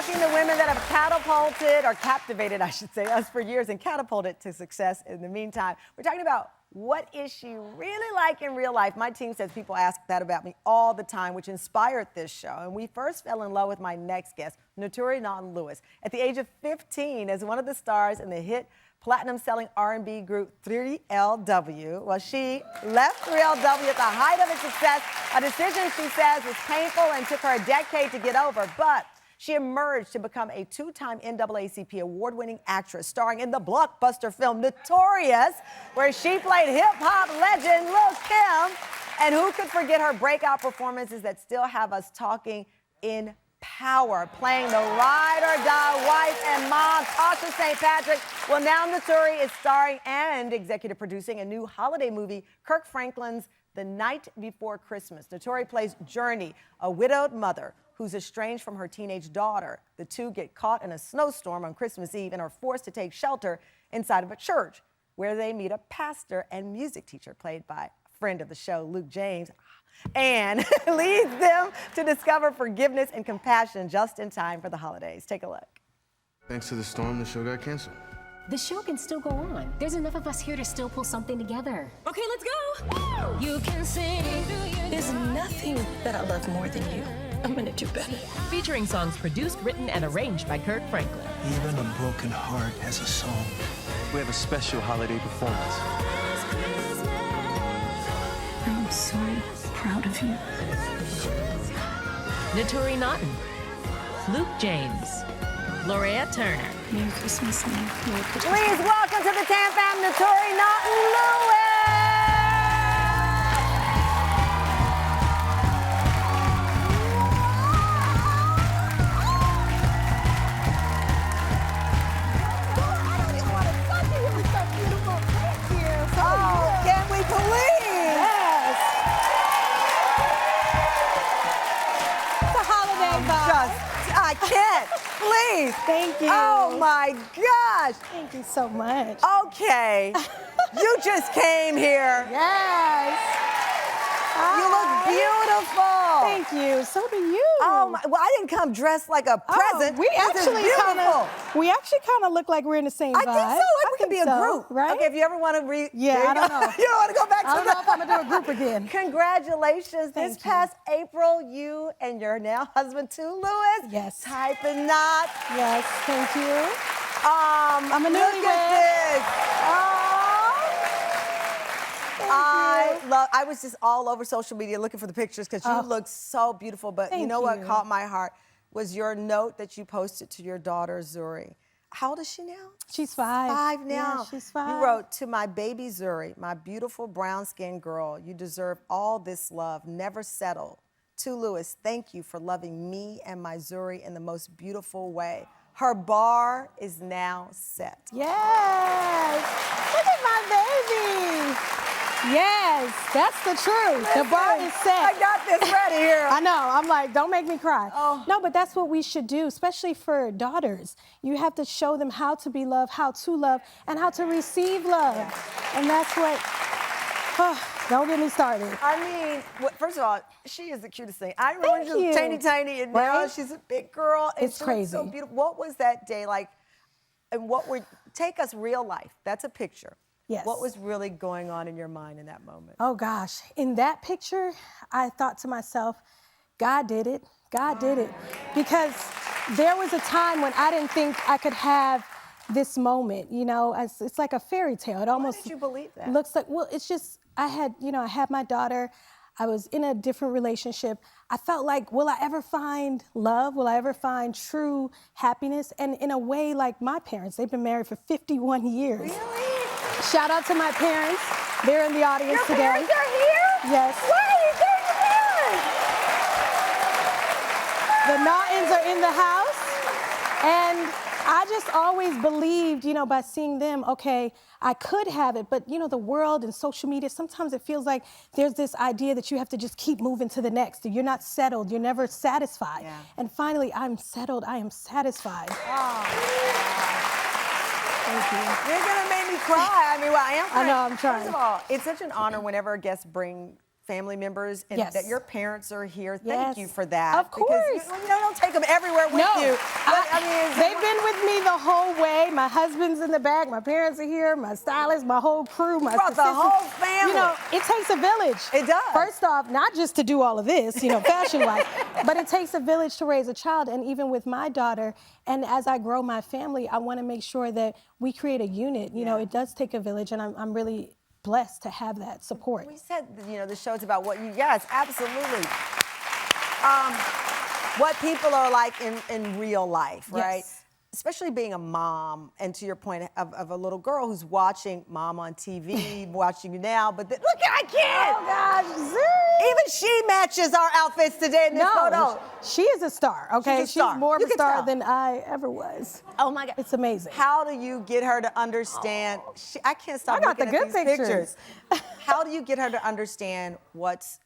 asking the women that have catapulted, or captivated, I should say, us for years and catapulted to success in the meantime. We're talking about what is she really like in real life. My team says people ask that about me all the time, which inspired this show. And we first fell in love with my next guest, Naturi Naughton-Lewis, at the age of 15 as one of the stars in the hit platinum-selling R&B group 3LW. Well, she left 3LW at the height of its success, a decision she says was painful and took her a decade to get over, but she emerged to become a two-time NAACP award-winning actress, starring in the blockbuster film Notorious, where she played hip-hop legend Lil' Kim. And who could forget her breakout performances that still have us talking in power, playing the ride-or-die wife and mom, Tasha St. Patrick. Well, now Naturi is starring and executive producing a new holiday movie, Kirk Franklin's The Night Before Christmas. Naturi plays Journey, a widowed mother who's estranged from her teenage daughter. The two get caught in a snowstorm on Christmas Eve and are forced to take shelter inside of a church, where they meet a pastor and music teacher, played by a friend of the show, Luke James, and leads them to discover forgiveness and compassion just in time for the holidays. Take a look. Thanks to the storm, the show got canceled. The show can still go on. There's enough of us here to still pull something together. Okay, let's go. You can sing. There's nothing that I love more than you. I'm gonna do better. Featuring songs produced, written, and arranged by Kirk Franklin. Even a broken heart has a song. We have a special holiday performance. I'm so proud of you. Naturi Naughton, Luke James, Lorea Turner. Merry Christmas, man. Merry Christmas. Please welcome to the Tam Fam, Naturi Naughton-Lewis. I can't. Please. Thank you. Oh, my gosh. Thank you so much. Okay. You just came here. Yes. You look beautiful. Thank you. So do you. Oh, my. Well, I didn't come dressed like a present. We actually kind of look like we're in the same vibe. I think so. We could be a group. Right? Okay, if you ever want to Yeah, I don't know. You don't want to go back to I don't know if I'm going to do a group again. Congratulations. This past April, you and your now husband, Lewis. Yes. Typing knots. Yes, thank you. I'm a Look newlywed. at this. I was just all over social media looking for the pictures because you look so beautiful. But you know what caught my heart was your note that you posted to your daughter, Zuri. How old is she now? She's 5. 5 now. Yeah, she's 5. You wrote, "To my baby Zuri, my beautiful brown-skinned girl, you deserve all this love. Never settle. To Lewis, thank you for loving me and my Zuri in the most beautiful way. Her bar is now set." Yes. Look at my baby. Yes, that's the truth. Listen, the bar is set. I got this ready here. I know. I'm like, don't make me cry. Oh. No, but that's what we should do, especially for daughters. You have to show them how to be loved, how to love, and how to receive love. Yeah. And that's what... don't get me started. I mean, first of all, she is the cutest thing. I remember she was tiny, and now she's a big girl. And it's crazy. So beautiful. What was that day like? And take us real life. That's a picture. Yes. What was really going on in your mind in that moment? Oh, gosh. In that picture, I thought to myself, God did it. God did it. Because there was a time when I didn't think I could have this moment, you know. It's like a fairy tale. It almost... Why did you believe that? Looks like, well, it's just, I had my daughter. I was in a different relationship. I felt like, will I ever find love? Will I ever find true happiness? And in a way, like my parents, they've been married for 51 years. Really? Shout out to my parents. They're in the audience today. Your parents are here? Yes. Wait, they're your parents! The Naughtons are in the house. And I just always believed, by seeing them, okay, I could have it, but the world and social media, sometimes it feels like there's this idea that you have to just keep moving to the next. You're not settled, you're never satisfied. Yeah. And finally, I'm settled, I am satisfied. Oh. Thank you. You're gonna make me cry. I mean, well, I am crying. I know, I'm trying. First of all, it's such an honor whenever a guest brings family members and Yes. that your parents are here. Thank Yes. you for that. Of course. Because you don't take them everywhere with No, you. But, I mean, they've been with me the whole way. My husband's in the back, my parents are here, my stylist, my whole crew, my brought the assistants. whole family. You know, it takes a village. It does. First off, not just to do all of this, you know, fashion-wise, but it takes a village to raise a child. And even with my daughter, and as I grow my family, I want to make sure that we create a unit. You know, it does take a village, and I'm really blessed to have that support. We said, you know, the show's about what you, yes, absolutely. What people are like in real life, right? Yes. Especially being a mom, and to your point of a little girl who's watching mom on TV, watching you now, but look at my kid! Oh gosh, Zuri! Even she matches our outfits today in this photo. She is a star, okay? She's a star. more of You a can star tell. than I ever was. Oh my God. It's amazing. How do you get her to understand? I can't stop I got looking the at good these pictures. How do you get her to understand what's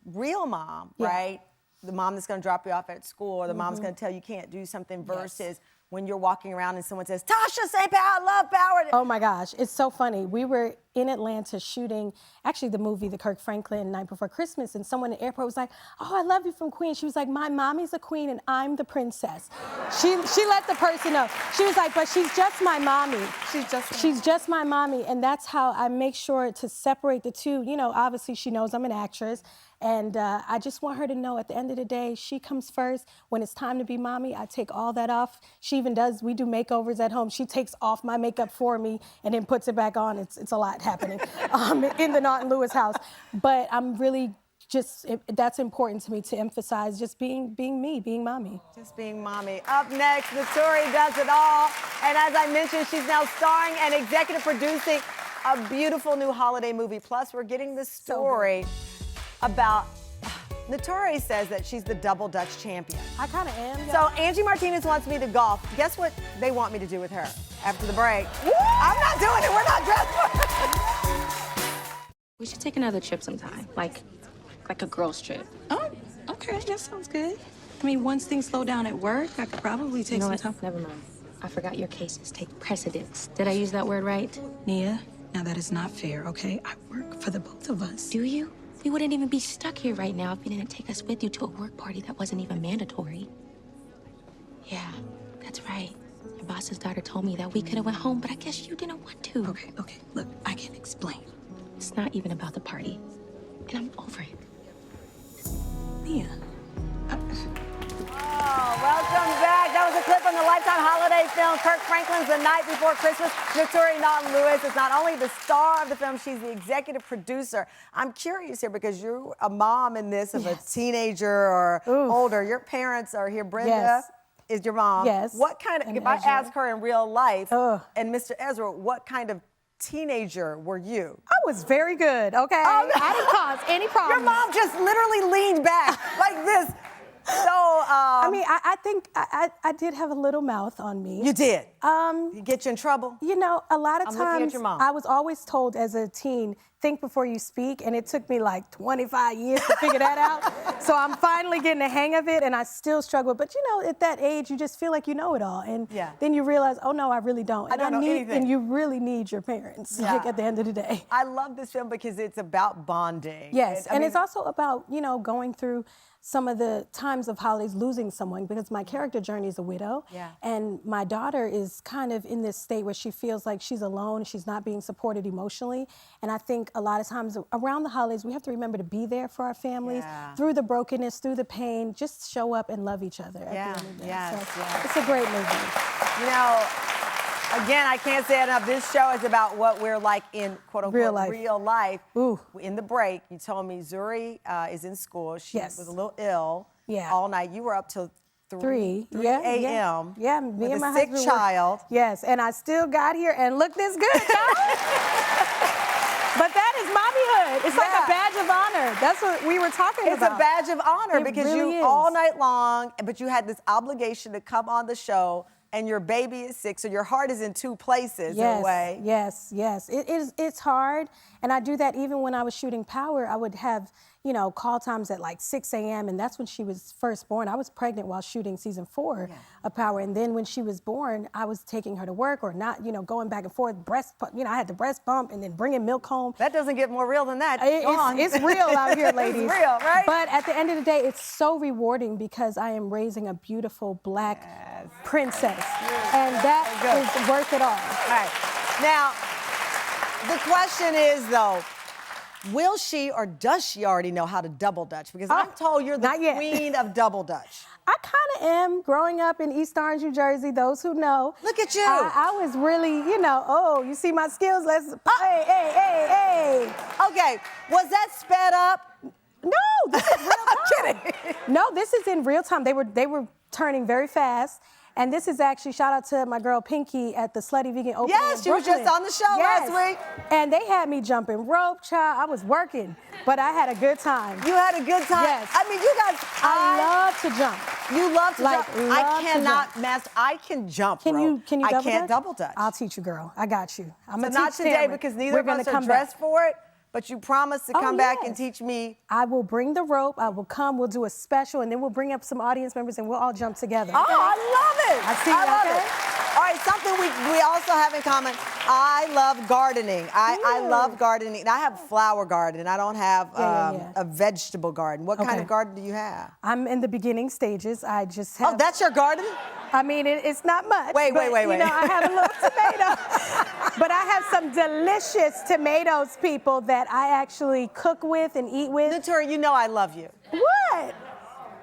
real mom, right? The mom that's gonna drop you off at school, or the mom's gonna tell you can't do something versus when you're walking around and someone says, Tasha, say power, love power. Oh my gosh, it's so funny. We were in Atlanta shooting, actually the movie, the Kirk Franklin, Night Before Christmas, and someone in the airport was like, oh, I love you from Queen. She was like, my mommy's a queen and I'm the princess. She let the person know. She was like, but she's just my mommy. She's just my mommy, and that's how I make sure to separate the two. You know, obviously she knows I'm an actress, and I just want her to know at the end of the day, she comes first. When it's time to be mommy, I take all that off. She even does, we do makeovers at home. She takes off my makeup for me and then puts it back on. It's a lot happening in the Naughton-Lewis house. But I'm really just, that's important to me to emphasize, just being me, being mommy. Just being mommy. Up next, Naturi does it all. And as I mentioned, she's now starring and executive producing a beautiful new holiday movie. Plus, we're getting the story about, Naturi says that she's the double Dutch champion. I kind of am. So Angie Martinez wants me to golf. Guess what they want me to do with her after the break? I'm not doing it. We're not dressed for it. We should take another trip sometime, like a girls' trip. Oh, okay, that sounds good. I mean, once things slow down at work, I could probably take some time. Never mind. I forgot your cases take precedence. Did I use that word right? Nia, now that is not fair, okay? I work for the both of us. Do you? We wouldn't even be stuck here right now if you didn't take us with you to a work party that wasn't even mandatory. Yeah, that's right. Your boss's daughter told me that we could have went home, but I guess you didn't want to. Okay, look, I can explain. It's not even about the party, and I'm over it. Nia. Oh, welcome back. That was a clip from the Lifetime holiday film, Kirk Franklin's The Night Before Christmas. Naturi Naughton-Lewis is not only the star of the film, she's the executive producer. I'm curious here because you're a mom in this of a teenager or older. Your parents are here. Brenda is your mom. Yes. What kind of, And if I Ezra. ask her in real life, and Mr. Ezra, what kind of teenager were you? I was very good, okay? Oh, no. I didn't cause any problems. Your mom just literally leaned back like this. So, I mean, I think I did have a little mouth on me. You did? You get you in trouble? You know, a lot of I'm looking at times your mom. I was always told as a teen, think before you speak, and it took me like 25 years to figure that out. So I'm finally getting the hang of it, and I still struggle. But you know, at that age, you just feel like you know it all, and then you realize, oh no, I really don't. I don't know anything. And you really need your parents, like at the end of the day. I love this film because it's about bonding. Yes, I mean, it's also about, you know, going through some of the times of holidays, losing someone, because my character journey is a widow. And my daughter is kind of in this state where she feels like she's alone, she's not being supported emotionally. And I think a lot of times around the holidays, we have to remember to be there for our families, through the brokenness, through the pain, just show up and love each other at the end of the day. So it's a great movie. You know, again, I can't say it enough. This show is about what we're like in quote unquote real life. Ooh. In the break, you told me Zuri is in school. She was a little ill all night. You were up till 3 a.m. Yeah, me with and my a sick husband child. Yes, and I still got here and look this good, y'all. But that is mommyhood. It's like a badge of honor. That's what we were talking about. It's a badge of honor because really you is. all night long, but you had this obligation to come on the show. And your baby is sick, so your heart is in two places in a way. Yes. It's hard, and I do that even when I was shooting Power. I would have, call times at like 6 a.m. And that's when she was first born. I was pregnant while shooting season 4 of Power. And then when she was born, I was taking her to work or not, going back and forth, I had the breast pump and then bringing milk home. That doesn't get more real than that. It's real out here, ladies. It's real, right? But at the end of the day, it's so rewarding because I am raising a beautiful black princess. And that is worth it all. All right. Now, the question is, though, will she or does she already know how to double dutch? Because I'm told you're the queen of double dutch. I kind of am. Growing up in East Orange, New Jersey, those who know. Look at you. I was really, you see my skills? Hey. Okay, was that sped up? No, this is real time. I'm kidding. No, this is in real time. They were turning very fast. And this is actually, shout out to my girl Pinky at the Slutty Vegan Open. Yes, she was just on the show last week. And they had me jumping rope, child. I was working, but I had a good time. You had a good time? Yes. I mean, you guys, I love to jump. You love to jump. Love I cannot to master. I can jump. Can you double I can't dutch? double dutch. I'll teach you, girl. I got you. I'm So gonna not teach today Tamron. because neither of We're us gonna are come dressed back. for it. But you promised to come back and yes. teach me. I will bring the rope. I will come. We'll do a special, and then we'll bring up some audience members, and we'll all jump together. Oh, I love it. I see. I love okay? it. All right, something we also have in common. I love gardening. I love gardening. I have a flower garden. I don't have a vegetable garden. What kind of garden do you have? I'm in the beginning stages. I just have. Oh, that's your garden? I mean, it's not much. Wait. You know, I have a little tomato. But I have some delicious tomatoes, people, that I actually cook with and eat with. Naturi, you know I love you. What?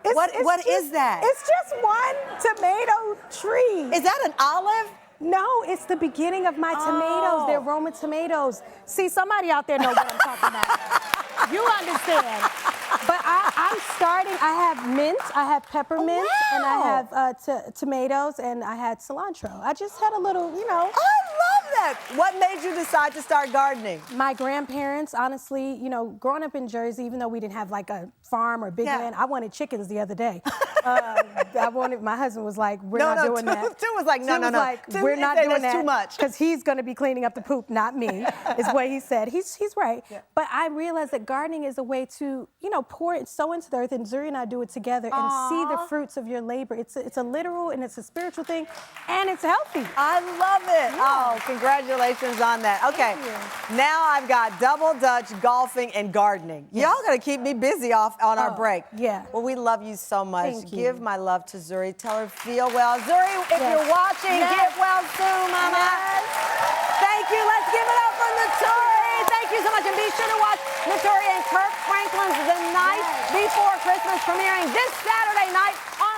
What is that? It's just one tomato tree. Is that an olive? No, it's the beginning of my tomatoes. They're Roman tomatoes. See, somebody out there knows what I'm talking about. You understand. But I'm starting. I have mint, I have peppermint, and I have tomatoes, and I had cilantro. I just had a little, I love that. What made you decide to start gardening? My grandparents, honestly, growing up in Jersey, even though we didn't have like a farm or big land, I wanted chickens the other day. My husband was like, we're not doing that. Two was like, no. Like, Two, we're not doing that. Too much. Because he's going to be cleaning up the poop, not me, is what he said. He's right. Yeah. But I realized that gardening is a way to, pour it, sow into the earth, and Zuri and I do it together and see the fruits of your labor. It's a literal and it's a spiritual thing, and it's healthy. I love it. Yeah. Oh, congratulations on that. Okay, now I've got double dutch, golfing, and gardening. Yes. Y'all got to keep me busy on our break. Yeah. Well, we love you so much. Thank you. Give my love to Zuri. Tell her feel well. Zuri, if you're watching, get well soon, mama. Yes. Thank you. Let's give it up for Naturi. Thank you so much. And be sure to watch Naturi and Kirk Franklin's The Night Before Christmas, premiering this Saturday night on